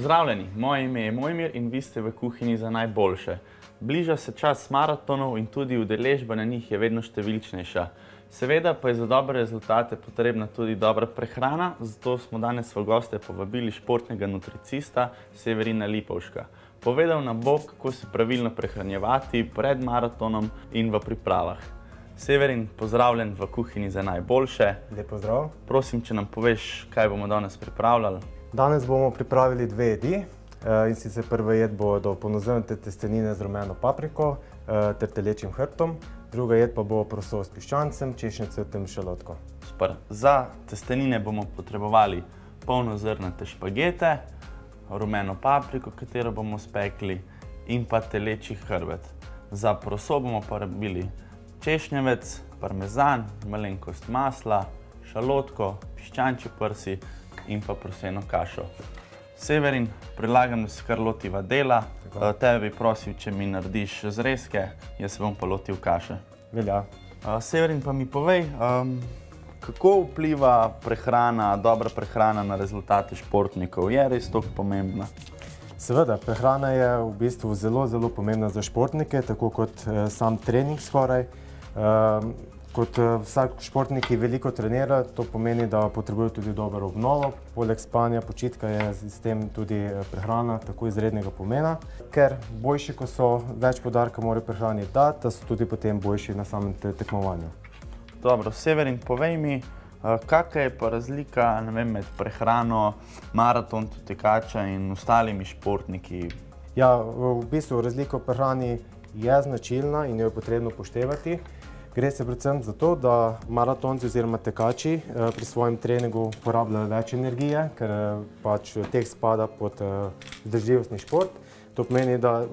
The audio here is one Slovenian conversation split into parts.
Pozdravljeni, moje ime je Mojmir in vi ste v kuhinji za najboljše. Bliža se čas maratonov in tudi udeležba na njih je vedno številčnejša. Seveda pa je za dobre rezultate potrebna tudi dobra prehrana, zato smo danes v goste povabili športnega nutricista Severina Lipovška. Povedal nam bo, kako se pravilno prehranjevati pred maratonom in v pripravah. Severin, pozdravljen v kuhinji za najboljše. Lep pozdrav. Prosim, če nam poveš, kaj bomo danes pripravljali. Danes bomo pripravili dve jedi. In sicer prva jed bodo ponazrnjene testenine z rumeno papriko ter telečjim hrbtom. Druga jed pa bo proso s piščancem, češnjevcem in šalotko. Super. Za testenine bomo potrebovali polnozrnate špagete, rumeno papriko, katero bomo spekli, in pa telečji hrbet. Za proso bomo porabili češnjevec, parmezan, malenkost masla, šalotko, piščančji prsi in pa proseno kašo. Severin, predlagam, da se kar lotiva dela. Tebe bi prosil, če mi narediš zrezke, jaz se bom pa lotil kaše. Velja. Severin, pa mi povej, kako vpliva prehrana, dobra prehrana na rezultate športnikov? Je res toliko pomembna? Seveda, prehrana je v bistvu zelo pomembna za športnike, tako kot sam trening skoraj. Kot vsak športnik, ki veliko trenira, to pomeni, da potrebuje tudi dobro obnovo. Poleg spanja, počitka je s tem tudi prehrana tako izrednega pomena. Ker boljši, ko so, več poudarka morajo prehrani dati, da so tudi potem boljši na samem tekmovanju. Dobro, Severin, povej mi, kakšna je pa razlika, ne vem, med prehrano maraton tekača in ostalimi športniki? Ja, v bistvu razlika v prehrani je značilna in jo je potrebno upoštevati. Gre se predvsem za to, da maratonci oziroma tekači pri svojem treningu porabljajo več energije, ker pač tek spada pod vzdržljivostni šport. To pomeni, da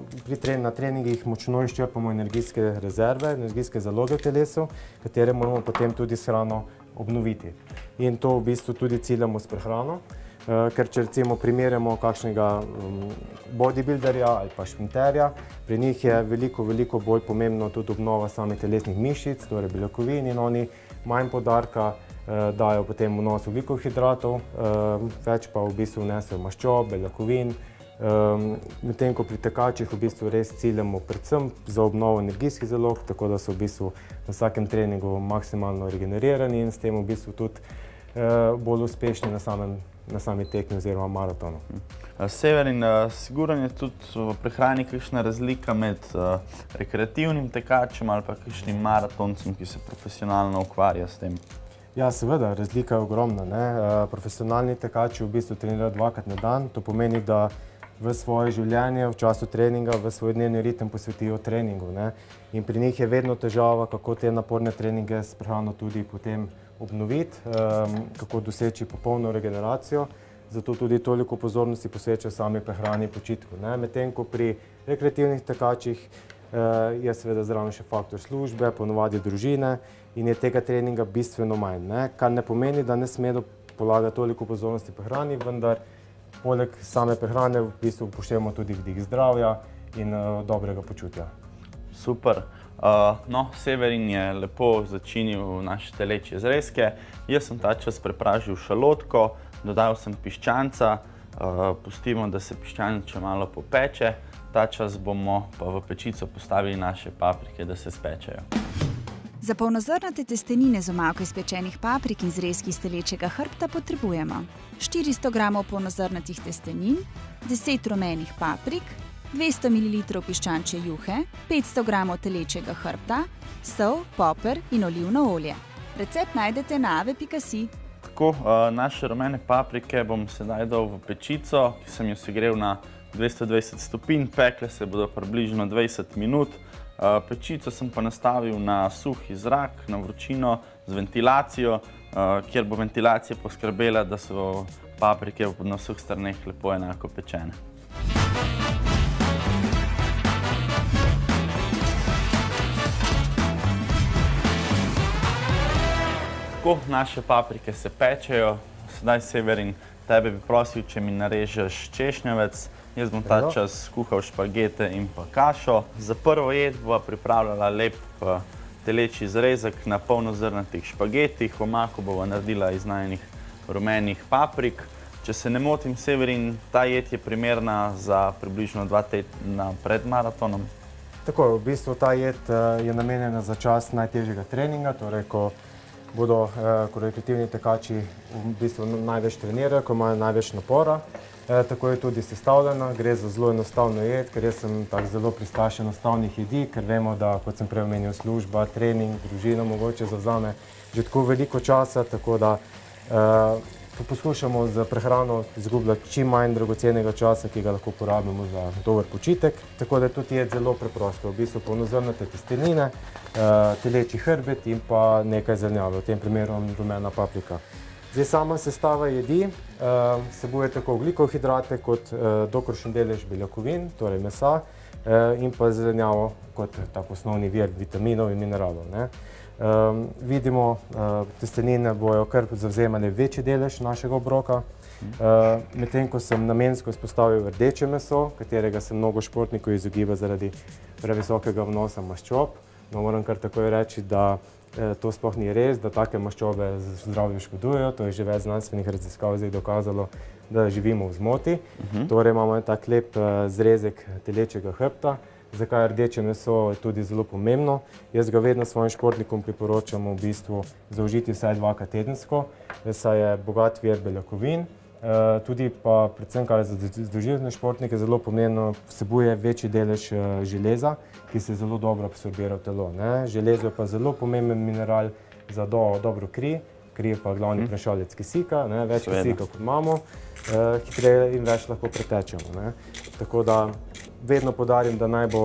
na treningih močno izčrpamo energijske rezerve, energijske zaloge v telesu, katere moramo potem tudi s hrano obnoviti. In to v bistvu tudi ciljamo s prehrano. Ker če recimo primerjamo kakšnega bodybuilderja ali pa šprinterja, pri njih je veliko bolj pomembno tudi obnova samih telesnih mišic, torej beljakovin, in oni manj poudarka dajo potem vnos ogljikohidratov, več pa v bistvu vnesejo maščob, beljakovin, medtem ko pri tekačih v bistvu res ciljamo predvsem za obnovo energijskih zalog, tako da so v bistvu na vsakem treningu maksimalno regenerirani in s tem v bistvu tudi bolj uspešni na sami tekmi oziroma maratonu. Severin, sigurno je tudi v prehrani kakšna razlika med rekreativnim tekačem ali pa kakšnim maratoncem, ki se profesionalno ukvarja s tem? Ja, seveda, razlika je ogromna, ne. Profesionalni tekači v bistvu trenirajo dvakrat na dan, to pomeni, da v svoje življenje, v času treninga, v svoj dnevni ritem posvetijo treningu, ne. In pri njih je vedno težava, kako te naporne treninge s prehrano tudi potem obnoviti, kako doseči popolno regeneracijo, zato tudi toliko pozornosti posvečajo sami prehrani in počitku, ne. Medtem ko pri rekreativnih tekačih je seveda zraven še faktor službe, ponavadi družine, in je tega treninga bistveno manj, ne. Kar ne pomeni, da ne smejo polagati toliko pozornosti prehrani, vendar poleg same prehrane v bistvu upoštevamo tudi vidik zdravja in dobrega počutja. Super. No, Severin je lepo začinil naše telečje zrezke. Jaz sem ta čas prepražil šalotko, dodal sem piščanca, pustimo, da se piščanec še malo popeče. Ta čas bomo pa v pečico postavili naše paprike, da se spečejo. Za polnozrnate testenine z omako izpečenih paprik in zrezki iz telečjega hrbta potrebujemo 400 gramov polnozrnatih testenin, 10 rumenih paprik, 200 ml piščančje juhe, 500 gramov telečjega hrbta, sol, poper in olivno olje. Recept najdete na ave.si. Tako, naše rumene paprike bom sedaj dal v pečico, ki sem jo segrel na 220 stopinj, pekle se bodo približno 20 minut. Pečico sem pa nastavil na suhi zrak, na vročino z ventilacijo, kjer bo ventilacija poskrbela, da so paprike na vseh straneh lepo enako pečene. Tako, naše paprike se pečejo. Sedaj, Severin, tebe bi prosil, če mi narežeš češnjevec. Jaz bom ta čas skuhal špagete in pa kašo. Za prvo jed bova pripravljala lep telečji zrezek na polnozrnatih špagetih. Omako bova naredila iz najinih rumenih paprik. Če se ne motim, Severin, ta jed je primerna za približno 2 tedna pred maratonom. Tako je, v bistvu ta jed je namenjena za čas najtežjega treninga, torej ko bodo rekreativni tekači v bistvu največ trenirajo, ko imajo največ napora. Tako je tudi sestavljena, gre za zelo enostavno jed, ker jaz sem tak zelo pristaš enostavnih jedi, ker vemo, da, kot sem prej omenil, služba, trening, družina mogoče zavzame že tako veliko časa, tako da poskušamo z prehrano izgubljati čim manj dragocenega časa, ki ga lahko porabimo za dober počitek. Tako da je tudi jed zelo preprosto, v bistvu polnozrnate testenine, telečji hrbet in pa nekaj zelenjave, v tem primeru rumena paprika. Zdaj, sama sestava jedi vsebuje tako ogljikohidrate kot dokolikšen delež beljakovin, torej mesa, in pa zelenjavo kot tak osnovni vir vitaminov in mineralov, ne. Vidimo, testenine bojo kar zavzemale večji delež našega obroka, medtem ko sem namensko izpostavil rdeče meso, katerega se mnogo športnikov izogiba zaradi previsokega vnosa maščob. No, moram kar takoj reči, da to sploh ni res, da take maščobe zdravju škodujejo, to je že več znanstvenih raziskav zdaj dokazalo, da živimo v zmoti. Torej imamo tak lep zrezek telečjega hrbta. Zakaj rdeče meso je tudi zelo pomembno? Jaz ga vedno svojim športnikom priporočam v bistvu zaužiti vsaj 2-krat tedensko, saj je bogat vir beljakovin. Tudi pa predvsem, kar je za združilne športnike zelo pomembno, vsebuje večji delež železa, ki se zelo dobro absorbira v telo, ne. Železo je pa zelo pomemben mineral za dobro kri. Kri je pa glavni prešalec kisika, ne. Več kisika kot imamo, hitreje in več lahko pretečemo, ne. Tako da vedno poudarim, da naj bo,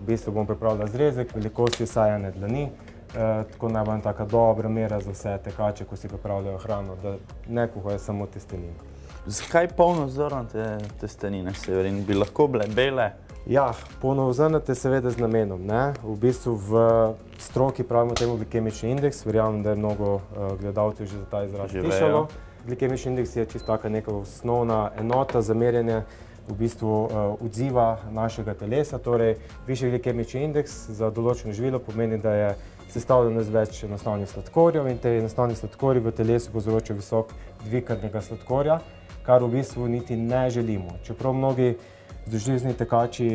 v bistvu bom pripravila zrezek velikosti vsaj ene dlani, tako naj bo taka dobra mera za vse tekače, ko si pripravljajo hrano, da ne kuhajo samo testenine. Zakaj polnozrnate testenine, Severin? Bi lahko bile bele? Ja, polnozrnate seveda z namenom, ne. V bistvu v stroki pravimo temu glikemični indeks, verjamem, da je mnogo gledalcev že za ta izraz slišalo. Glikemični indeks je čisto taka neka osnovna enota za merjenje v bistvu odziva našega telesa, torej višji glikemični indeks za določeno živilo pomeni, da je sestavljeno iz več enostavnih sladkorjev in te enostavni sladkorji v telesu povzročajo visok dvig krvnega sladkorja, kar v bistvu niti ne želimo. Čeprav mnogi združilni tekači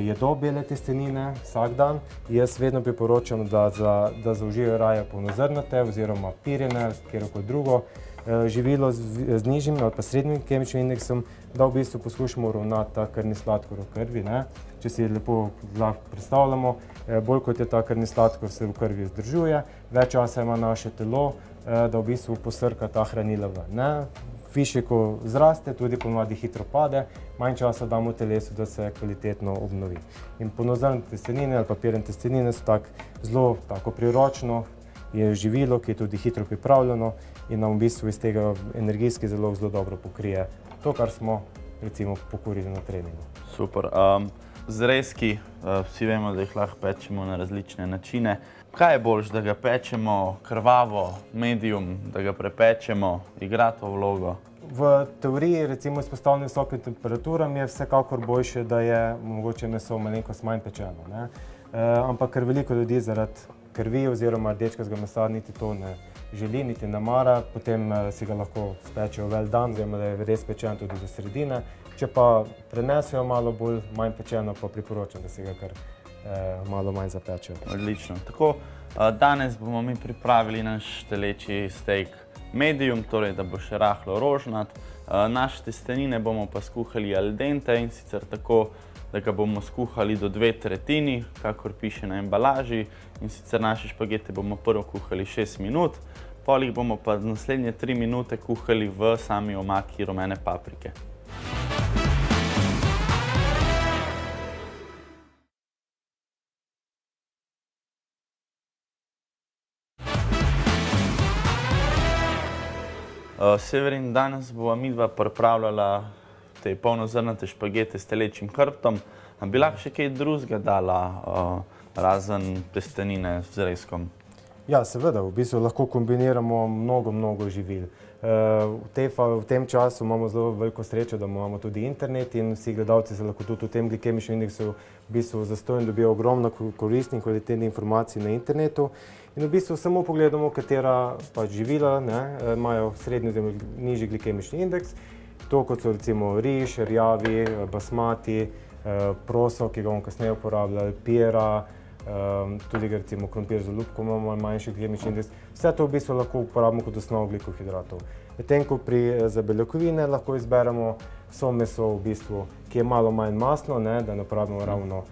jedo bele testenine vsak dan, jaz vedno priporočam, da zaužijejo raje polnozrnate oziroma pirine, kjerkoli drugo živilo z nižjim ali pa srednjim glikemičnim indeksom, da v bistvu poskušamo uravnati ta krvni sladkor v krvi, ne. Če si lepo predstavljamo, bolj kot je ta krvni sladkor se v krvi vzdržuje, več časa ima naše telo, da v bistvu posrka ta hranila ven, ne. Višje, ko zraste, tudi ponavadi hitro pade, manj časa damo telesu, da se kvalitetno obnovi. In polnozrnate testenine ali pa pirine testenine so zelo tako priročno, je živilo, ki je tudi hitro pripravljeno in nam v bistvu iz tega energijski zalog zelo dobro pokrije to, kar smo recimo pokurili na treningu. Super. Zrezki, vsi vemo, da jih lahko pečemo na različne načine. Kaj je boljše, da ga pečemo krvavo, medium, da ga prepečemo, igra to vlogo? V teoriji, recimo izpostavljanje visokim temperaturam, je vsekakor boljše, da je mogoče meso malenkost manj pečeno, ne. Ampak ker veliko ljudi zaradi krvi oziroma rdečkega mesa niti to ne želi, niti ne mara, potem si ga lahko spečejo vel dan, oziroma da je res pečen tudi do sredine. Če pa prenesejo malo bolj manj pečeno, pa priporočam, da si ga kar malo manj zapečejo. Odlično. Tako, danes bomo mi pripravili naš telečji steak medium, torej da bo še rahlo rožnat. Naše testenine bomo pa skuhali al dente, in sicer tako, da ga bomo skuhali do 2/3, kakor piše na embalaži. In sicer naše špagete bomo prvo kuhali 6 minut, pol jih bomo pa naslednje 3 minute kuhali v sami omaki rumene paprike. Severin, danes bova midva pripravljala te polnozrnate špagete s telečjim hrbtom. Bi lahko še kaj drugega dala, razen testenine z zrezkom? Ja, seveda, v bistvu lahko kombiniramo mnogo živil. V tem času imamo zelo veliko srečo, da imamo tudi internet in vsi gledalci se lahko tudi v tem glikemičnem indeksu v bistvu zastonj dobijo ogromno koristnih in kvalitetnih informacij na internetu. In v bistvu samo pogledamo, katera živila imajo srednji oziroma nižji glikemični indeks To, kot so recimo riž, rjavi, basmati, proso, ki ga bomo kasneje uporabljali, pira, tudi recimo krompir z olupkom imamo manjši glemični indeks. Vse to v bistvu lahko uporabimo kot osnovo ogljikohidratov. Medtem ko za beljakovine lahko izberemo vso meso, v bistvu, ki je malo manj masno, da ne uporabimo ravno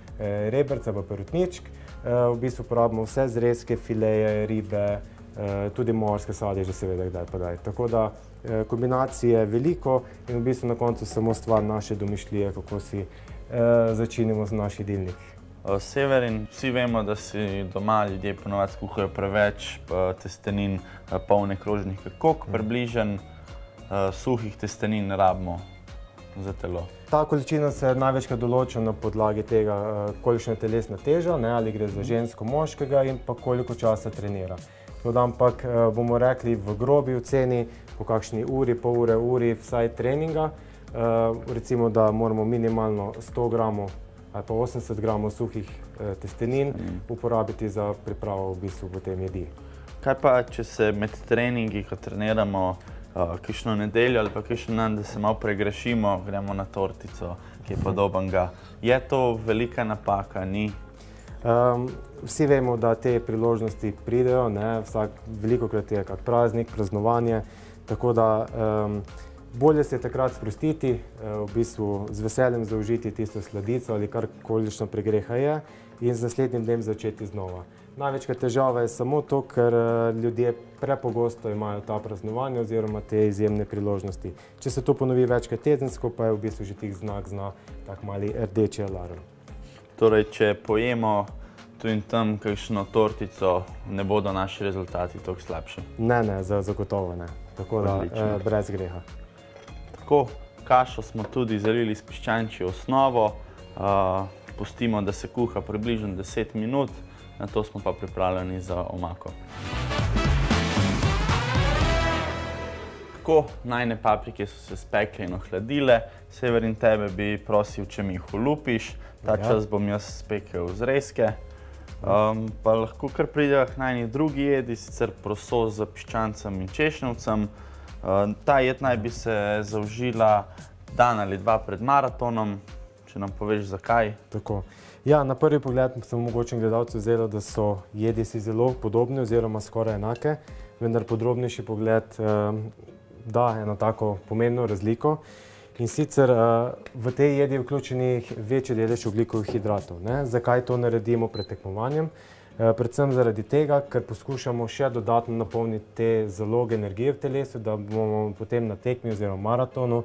rebrca pa perutničk. V bistvu uporabimo vse zrezke, fileje, ribe, tudi morske sadeže, seveda kdaj pa daj. Tako da kombinacij je veliko in v bistvu na koncu samo stvar naše domišljije, kako si začinimo z naš jedilnik. Severin, vsi vemo, da si doma ljudje ponovadi skuhajo preveč testenin, polne krožnih. Koliko približno suhih testenin ne rabimo za telo? Ta količina se največkrat določa na podlagi tega, kolikšna je telesna teža, ali gre za žensko, moškega in pa koliko časa trenira. Ampak bomo rekli v grobi oceni, po kakšni uri, pol ure, uri vsaj treninga, recimo, da moramo minimalno 100 gramov ali pa 80 gramov suhih testenin uporabiti za pripravo v bistvu potem jedi. Kaj pa, če se med treningi, ko treniramo kakšno nedeljo ali pa kakšen dan, da se malo pregrešimo, gremo na tortico, ki je podobnega. Je to velika napaka, ni? Vsi vemo, da te priložnosti pridejo, velikokrat je kak praznik, praznovanje, tako da bolje se je takrat sprostiti, v bistvu z veseljem zaužiti tisto sladico ali karkolično pregreha je in z naslednjim dnem začeti znova. Največja težava je samo to, ker ljudje prepogosto imajo ta praznovanja oziroma te izjemne priložnosti. Če se to ponovi večkrat tedensko, pa je v bistvu že tih znak zna tak mali rdeči alarm. Torej, če pojemo tu in tam kakšno tortico, ne bodo naši rezultati toliko slabši? Ne, zagotovo ne. Tako da brez greha. Tako, kašo smo tudi zalili s piščančjo osnovo, pustimo, da se kuha približno 10 minut, nato smo pa pripravljeni za omako. Tako, najine paprike so se spekle in ohladile. Severin, tebe bi prosil, če mi jih olupiš. Ta čas bom jaz spekel zrezke. Pa lahko kar prideva k najini drugi jedi, sicer proso z piščancem in češnjevcem. Ta jed naj bi se zaužila dan ali dva pred maratonom, če nam poveš zakaj. Tako. Ja, na prvi pogled sem mogoče gledalcu vzelo, da so jedi si zelo podobne oziroma skoraj enake, vendar podrobnejši pogled da eno tako pomembno razliko. In sicer v tej jedi je vključenih večji delež ogljikovih hidratov. Zakaj to naredimo pred tekmovanjem? Predvsem zaradi tega, ker poskušamo še dodatno napolniti te zaloge energije v telesu, da bomo potem na tekmi oziroma maratonu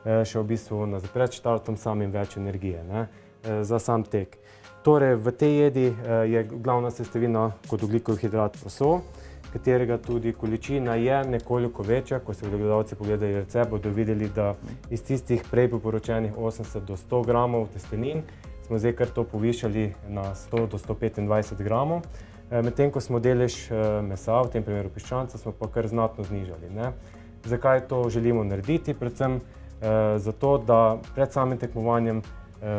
še v bistvu pred štartom samim več energije za sam tek. Torej, v tej jedi je glavna sestavina kot ogljikov hidrat proso, katerega tudi količina je nekoliko večja. Ko se gledalci pogledajo recept, bodo videli, da iz tistih prej priporočenih 80 do 100 gramov testenin smo zdaj kar to povišali na 100 do 125 gramov. Medtem ko smo delež mesa, v tem primeru piščanca, smo pa kar znatno znižali. Zakaj to želimo narediti? Predvsem zato, da pred samim tekmovanjem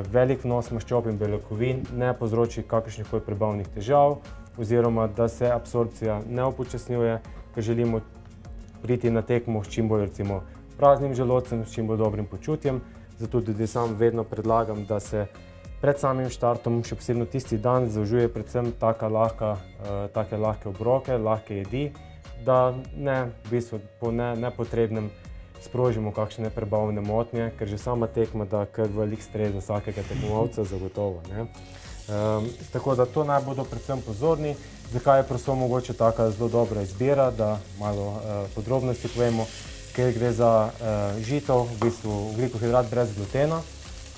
velik vnos maščob in beljakovin ne povzroči kakršnihkoli prebavnih težav oziroma da se absorpcija ne upočasnjuje, ker želimo priti na tekmo s čim bolj praznim želodcem, s čim bolj dobrim počutjem. Zato tudi sam vedno predlagam, da se pred samim štartom, še posebno tisti dan, zaužije predvsem take lahke obroke, lahke jedi, da ne v bistvu po nepotrebnem sprožimo kakšne prebavne motnje, ker že sama tekma da kar velik stres za vsakega tekmovalca zagotovo. Tako da to naj bodo predvsem pozorni. Zakaj je proso mogoče taka zelo dobra izbira, da malo podrobnosti povemo, ker gre za žito, v bistvu ogljikohidrat brez glutena,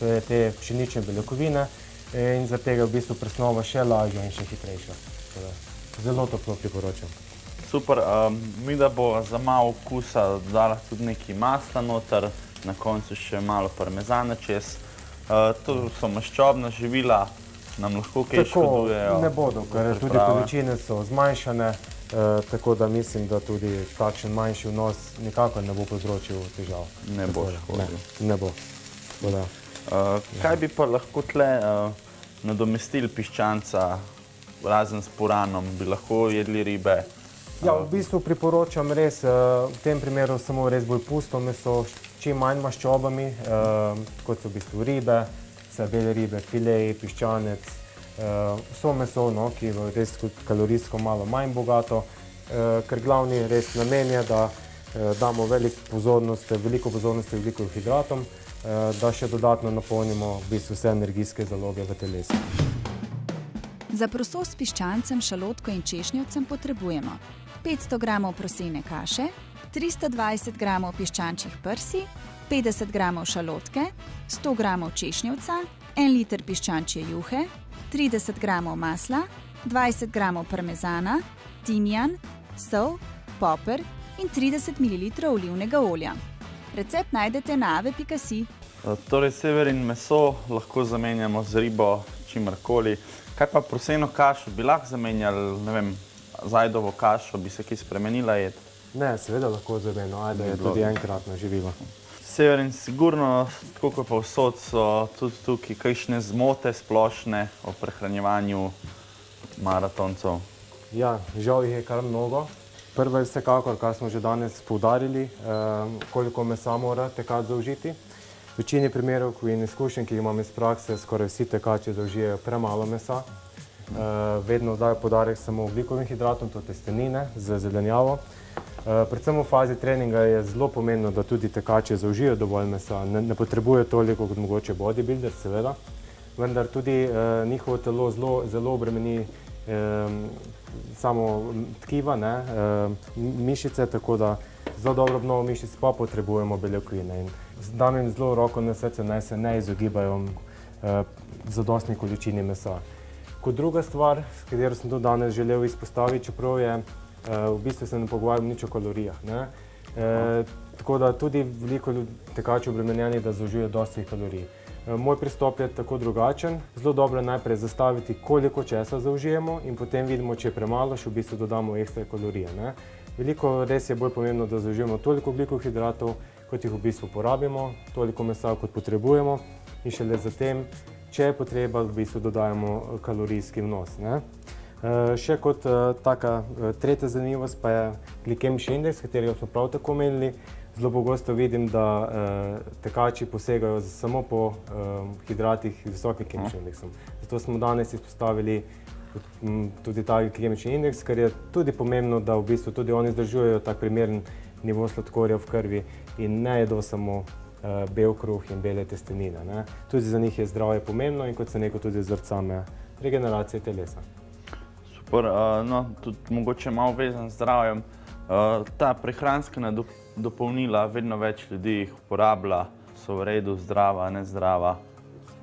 to je te pšenične beljakovine in zaradi tega je v bistvu presnova še lažja in še hitrejša. Zelo toplo priporočam. Super, mi da bo za malo okusa dodala tudi nekaj masla noter, na koncu še malo parmezana čez. To so maščobna živila, nam lahko kaj škodujejo. Tako ne bodo, ker tudi količine so zmanjšane, tako da mislim, da tudi takšen manjši vnos nikakor ne bo povzročil težav. Ne bo škodil. Ne bo. Kaj bi pa lahko tle nadomestili piščanca, razen s puranom? Bi lahko jedli ribe, Ja, v bistvu priporočam res v tem primeru samo res bolj pusto meso, s čim manj maščobami, kot so v bistvu ribe, vse bele ribe, fileji, piščanec, vso meso, no, ki je res kalorijsko malo manj bogato, ker glavni res namen je, da damo veliko pozornosti ugljikohidratom, da še dodatno napolnimo v bistvu vse energijske zaloge v telesu. Za proso s piščancem, šalotko in češnjevcem potrebujemo 500 g prosene kaše, 320 g piščančjih prsi, 50 g šalotke, 100 g češnjevca, 1 liter piščančje juhe, 30 g masla, 20 g parmezana, timijan, sol, poper in 30 ml olivnega olja. Recept najdete na ave.si. Torej, Severin, meso lahko zamenjamo z ribo, čimerkoli. Kaj pa proseno kašo? Bi lahko zamenjali, ne vem, z ajdovo kašo, bi se kaj spremenila jed? Ne, seveda lahko zamenjamo, ajda je tudi enkratno živilo. Severin, sigurno, tako kot pa vsod, so tudi tukaj kakšne zmote splošne o prehranjevanju maratoncev. Ja, žal jih je kar mnogo. Prvo je vsekakor, kar smo že danes poudarili, koliko mesa mora tekač zaužiti. V večini primerov in izkušenj, ki jih imam iz prakse, skoraj vsi tekači zaužijejo premalo mesa. Vedno dajo poudarek samo ogljikovim hidratom, to testenine z zelenjavo. Predvsem v fazi treninga je zelo pomembno, da tudi tekači zaužijejo dovolj mesa. Ne potrebujejo toliko kot mogoče bodybuilder, seveda, vendar tudi njihovo telo zelo obremeni samo tkiva, mišice, tako da za dobro obnovo mišic pa potrebujemo beljakovine. In dam jim zelo roko na srce, naj se ne izogibajo zadostni količini mesa. Kot druga stvar, s katero sem tudi danes želel izpostaviti, čeprav je v bistvu se ne pogovarjam nič o kalorijah. Tako da tudi veliko tekačev obremenjenih, da zaužijejo dosti kalorij. Moj pristop je tako drugačen. Zelo dobro je najprej zastaviti, koliko česa zaužijemo in potem vidimo, če je premalo, še v bistvu dodamo ekstra kalorije. Veliko res je bolj pomembno, da zaužijemo toliko ogljikohidratov, kot jih v bistvu porabimo, toliko mesa, kot potrebujemo in šele zatem, če je potreba, v bistvu dodajamo kalorijski vnos. Še kot taka tretja zanimivost pa je glikemični indeks, katerega smo prav tako omenili. Zelo pogosto vidim, da tekači posegajo samo po hidratih z visokim kemičnim indeksom. Zato smo danes izpostavili tudi ta glikemični indeks, ker je tudi pomembno, da v bistvu tudi oni zdržujejo tak primeren nivo sladkorja v krvi in ne jedo samo bel kruh in bele testenine. Tudi za njih je zdravje pomembno in kot se neko tudi zaradi same regeneracije telesa. Super, no, tudi mogoče malo vezan z zdravjem. Ta prehranska dopolnila, vedno več ljudi jih uporablja, so v redu, zdrava, nezdrava,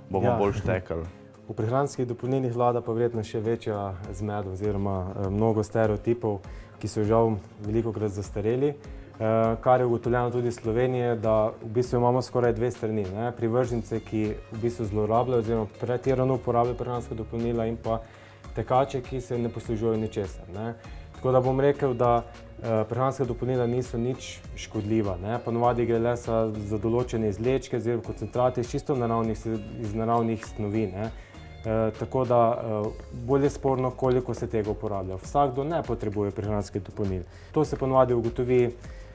bomo bolj štekali. V prehranskih dopolnilih vlada pa verjetno še večja zmeda oziroma mnogo stereotipov, ki so žal velikokrat zastareli. Kar je ugotovljeno tudi v Sloveniji, da v bistvu imamo skoraj dve strani. Privržence, ki v bistvu zlorabljajo oziroma pretirano uporabljajo prehranska dopolnila in pa tekače, ki se ne poslužujejo ničesar. Tako da bom rekel, da prehranska dopolnila niso nič škodljiva. Ponovadi gre le za določene izvlečke oziroma koncentrate iz naravnih snovi. Tako da bolj je sporno, koliko se tega uporablja. Vsakdo ne potrebuje prehranskih dopolnil. To se ponovadi ugotovi,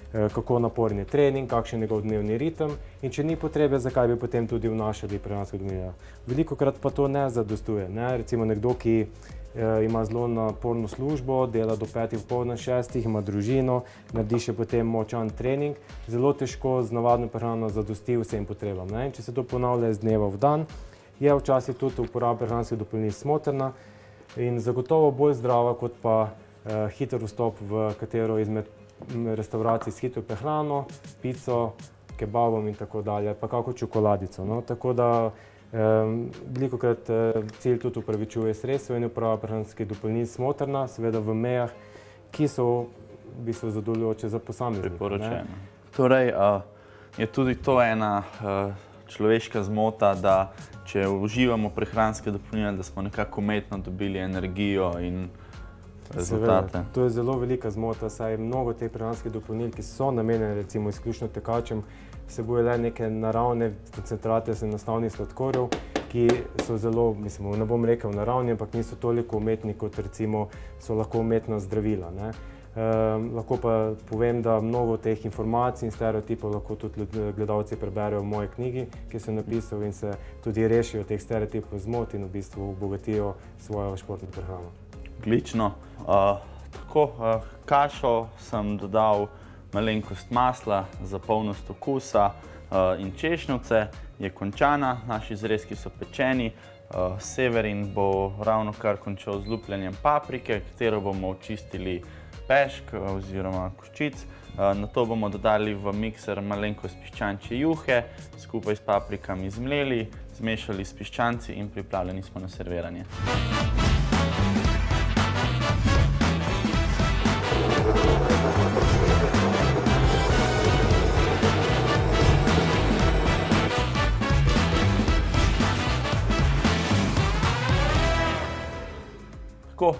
kako naporen je trening, kakšen je njegov dnevni ritem in če ni potrebe, zakaj bi potem tudi vnašali prehranska dopolnila. Velikokrat pa to ne zadostuje. Recimo nekdo, ki ima zelo naporno službo, dela do 5 popoldne, 6, ima družino, naredi še potem močan trening, zelo težko z navadno prehrano zadosti vsem potrebam. Če se to ponavlja iz dneva v dan, je včasih tudi uporaba prehranskih dopolnil smotrna in zagotovo bolj zdrava kot pa hiter vstop v katero izmed restavracij s hitro prehrano, pico, kebabom in tako dalje, pa kako čokoladico. Tako da velikokrat cilj tudi upravičuje sredstvo in uporaba prehranskih dopolnil smotrna, seveda v mejah, ki so v bistvu zadovoljujoče za posameznika. Priporočeno. Torej, je tudi to ena človeška zmota, da če uživamo prehranske dopolnila, da smo nekako umetno dobili energijo in rezultate. Seveda, to je zelo velika zmota, saj mnogo teh prehranskih dopolnil, ki so namenjene recimo izključno tekačem, vsebuje le neke naravne koncentrate enostavnih sladkorjev, ki so zelo, ne bom rekel naravni, ampak niso toliko umetni, kot recimo so lahko umetna zdravila. Lahko pa povem, da mnogo teh informacij in stereotipov lahko tudi gledalci preberejo v moji knjigi, ki sem napisal, in se tudi rešijo teh stereotipov zmot in v bistvu obogatijo svojo športno prehrano. Odlično. Kašo sem dodal malenkost masla za polnost okusa in češnjevce. Je končana, naši zrezki so pečeni. Severin bo ravnokar končal z lupljenjem paprike, katero bomo očistili pešk oziroma koščic. Nato bomo dodali v mikser malenkost piščančje juhe, skupaj s paprikami zmleli, zmešali s piščanci in pripravljeni smo na serviranje.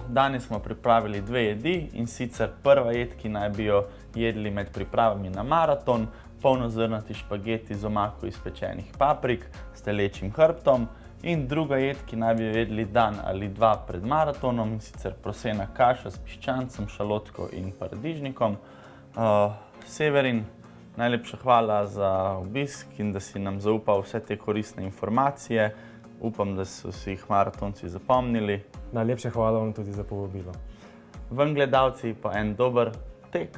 Danes smo pripravili dve jedi, in sicer prva jed, ki naj bi jo jedli med pripravami na maraton, polnozrnati špageti z omako iz pečenih paprik s telečjim hrbtom, in druga jed, ki naj bi jo jedli dan ali dva pred maratonom, in sicer prosena kaša s piščancem, šalotko in paradižnikom. Severin, najlepša hvala za obisk in da si nam zaupal vse te koristne informacije. Upam, da so si jih maratonci zapomnili. Najlepša hvala vam tudi za povabilo. Vam gledalci pa en dober tek.